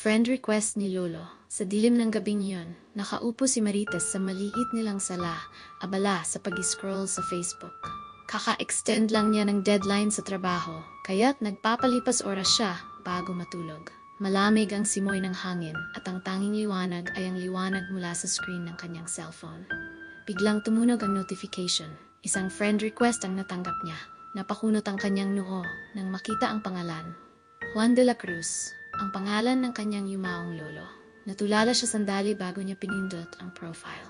Friend request ni Lolo. Sa dilim ng gabing iyon, nakaupo si Marites sa maliit nilang sala, abala sa pag-scroll sa Facebook. Kaka-extend lang niya ng deadline sa trabaho, kaya't nagpapalipas oras siya bago matulog. Malamig ang simoy ng hangin at ang tanging liwanag ay ang liwanag mula sa screen ng kanyang cellphone. Biglang tumunog ang notification. Isang friend request ang natanggap niya. Napakunot ang kanyang noo nang makita ang pangalan. Juan de la Cruz, ang pangalan ng kanyang yumaong lolo. Natulala siya sandali bago niya pinindot ang profile.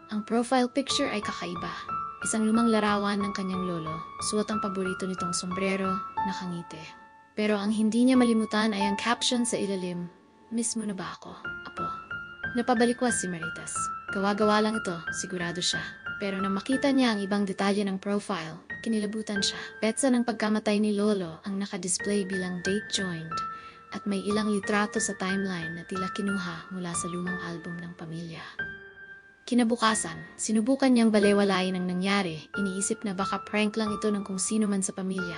Ang profile picture ay kakaiba. Isang lumang larawan ng kanyang lolo, suot ang paborito nitong sombrero, nakangiti. Pero ang hindi niya malimutan ay ang caption sa ilalim, "Miss mo na ba ako, apo?" Napabalikwas si Marites. Gawa-gawa lang ito, sigurado siya. Pero nang makita niya ang ibang detalye ng profile, kinilabutan siya. Petsa ng pagkamatay ni Lolo ang nakadisplay bilang date joined at may ilang litrato sa timeline na tila kinuha mula sa lumang album ng pamilya. Kinabukasan, sinubukan niyang balewalain ang nangyari, iniisip na baka prank lang ito ng kung sino man sa pamilya.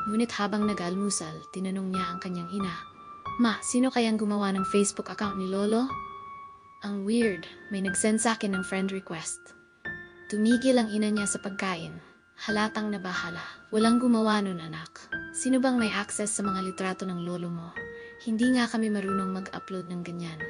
Ngunit habang nag-almusal, tinanong niya ang kanyang ina, "Ma, sino kayang gumawa ng Facebook account ni Lolo?" Ang weird, may nag-send sa akin ng friend request. Tumigil ang ina niya sa pagkain. Halatang nabahala. "Walang gumawa nun, anak. Sino bang may access sa mga litrato ng lolo mo? Hindi nga kami marunong mag-upload ng ganyan."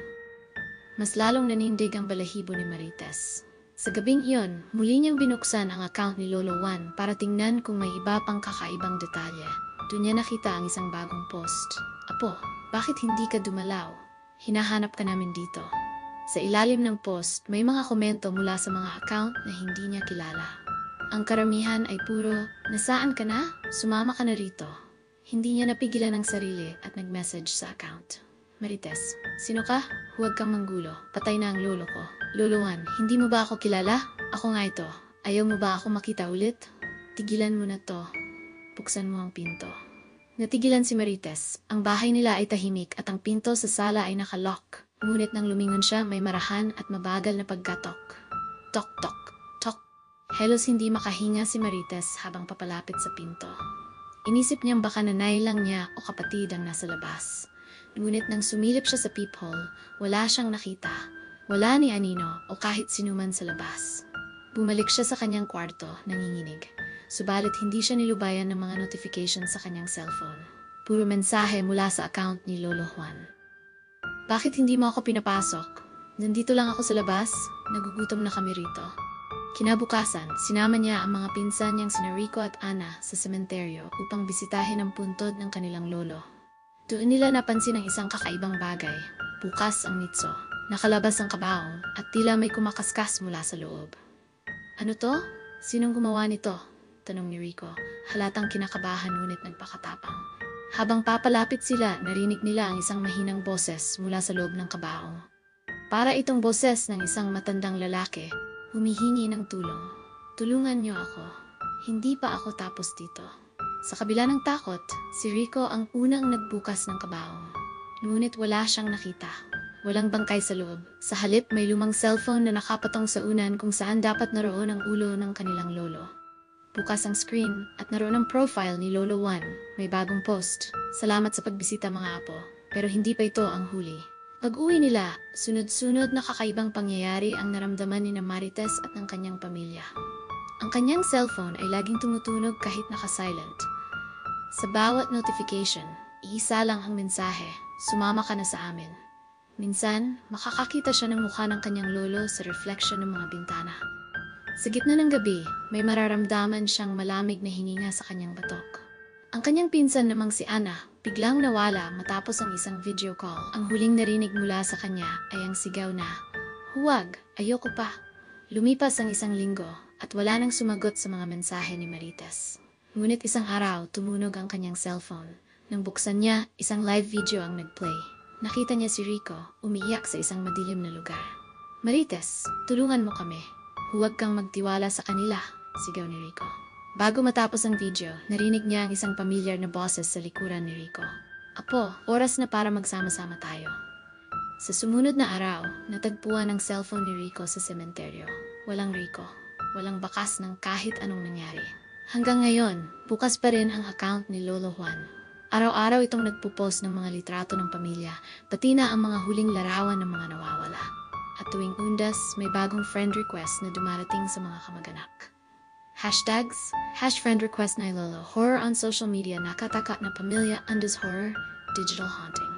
Mas lalong nanindig ang balahibo ni Marites. Sa gabing iyon, muli niyang binuksan ang account ni Lolo Juan para tingnan kung may iba pang kakaibang detalye. Doon niya nakita ang isang bagong post. "Apo, bakit hindi ka dumalaw? Hinahanap ka namin dito." Sa ilalim ng post, may mga komento mula sa mga account na hindi niya kilala. Ang karamihan ay puro, "Nasaan ka na? Sumama ka na rito." Hindi niya napigilan ang sarili at nag-message sa account. "Marites, sino ka? Huwag kang manggulo. Patay na ang lolo ko. Lolo Juan, hindi mo ba ako kilala? Ako nga ito. Ayaw mo ba ako makita ulit? Tigilan mo na to. Buksan mo ang pinto." Natigilan si Marites. Ang bahay nila ay tahimik at ang pinto sa sala ay nakalock. Ngunit nang lumingon siya, may marahan at mabagal na pagkatok. Tok, tok, tok. Halos hindi makahinga si Marites habang papalapit sa pinto. Inisip niyang baka nanay lang niya o kapatid ang nasa labas. Ngunit nang sumilip siya sa peephole, wala siyang nakita. Wala ni Anino o kahit sinuman sa labas. Bumalik siya sa kanyang kwarto, nanginginig. Subalit hindi siya nilubayan ng mga notifications sa kanyang cellphone. Puro mensahe mula sa account ni Lolo Juan. "Bakit hindi mo ako pinapasok? Nandito lang ako sa labas. Nagugutom na kami rito." Kinabukasan, sinama niya ang mga pinsan niyang sina Rico at Ana sa sementeryo upang bisitahin ang puntod ng kanilang lolo. Doon nila napansin ang isang kakaibang bagay. Bukas ang mitso. Nakalabas ang kabaong at tila may kumakaskas mula sa loob. "Ano to? Sinong gumawa nito?" tanong ni Rico. Halatang kinakabahan ngunit nagpakatapang. Habang papalapit sila, narinig nila ang isang mahinang boses mula sa loob ng kabaong. Para itong boses ng isang matandang lalaki, humihingi ng tulong. "Tulungan niyo ako. Hindi pa ako tapos dito." Sa kabila ng takot, si Rico ang unang nagbukas ng kabaong. Ngunit wala siyang nakita. Walang bangkay sa loob. Sa halip, may lumang cellphone na nakapatong sa unan kung saan dapat naroon ang ulo ng kanilang lolo. Bukas ang screen at naroon ang profile ni Lolo Juan. May bagong post. "Salamat sa pagbisita mga apo, pero hindi pa ito ang huli." Pag-uwi nila, sunod-sunod na kakaibang pangyayari ang naramdaman ni Marites at ng kanyang pamilya. Ang kanyang cellphone ay laging tumutunog kahit naka-silent. Sa bawat notification, iisa lang ang mensahe, "Sumama ka na sa amin." Minsan, makakakita siya ng mukha ng kanyang lolo sa reflection ng mga bintana. Sa gitna ng gabi, may mararamdaman siyang malamig na hininga sa kanyang batok. Ang kanyang pinsan namang si Ana, biglang nawala matapos ang isang video call. Ang huling narinig mula sa kanya ay ang sigaw na, "Huwag, ayoko pa." Lumipas ang isang linggo at wala nang sumagot sa mga mensahe ni Marites. Ngunit isang araw, tumunog ang kanyang cellphone. Nang buksan niya, isang live video ang nagplay. Nakita niya si Rico, umiiyak sa isang madilim na lugar. "Marites, tulungan mo kami. Huwag kang magtiwala sa kanila," sigaw ni Rico. Bago matapos ang video, narinig niya ang isang pamilyar na boses sa likuran ni Rico. "Apo, oras na para magsama-sama tayo." Sa sumunod na araw, natagpuan ang cellphone ni Rico sa sementeryo. Walang Rico. Walang bakas ng kahit anong nangyari. Hanggang ngayon, bukas pa rin ang account ni Lolo Juan. Araw-araw itong nagpo-post ng mga litrato ng pamilya, pati na ang mga huling larawan ng mga nawawala. At tuwing undas, may bagong friend request na dumarating sa mga kamag-anak. Hashtags, #friend request na ilolo, horror on social media, nakataka na pamilya, undas horror, digital haunting.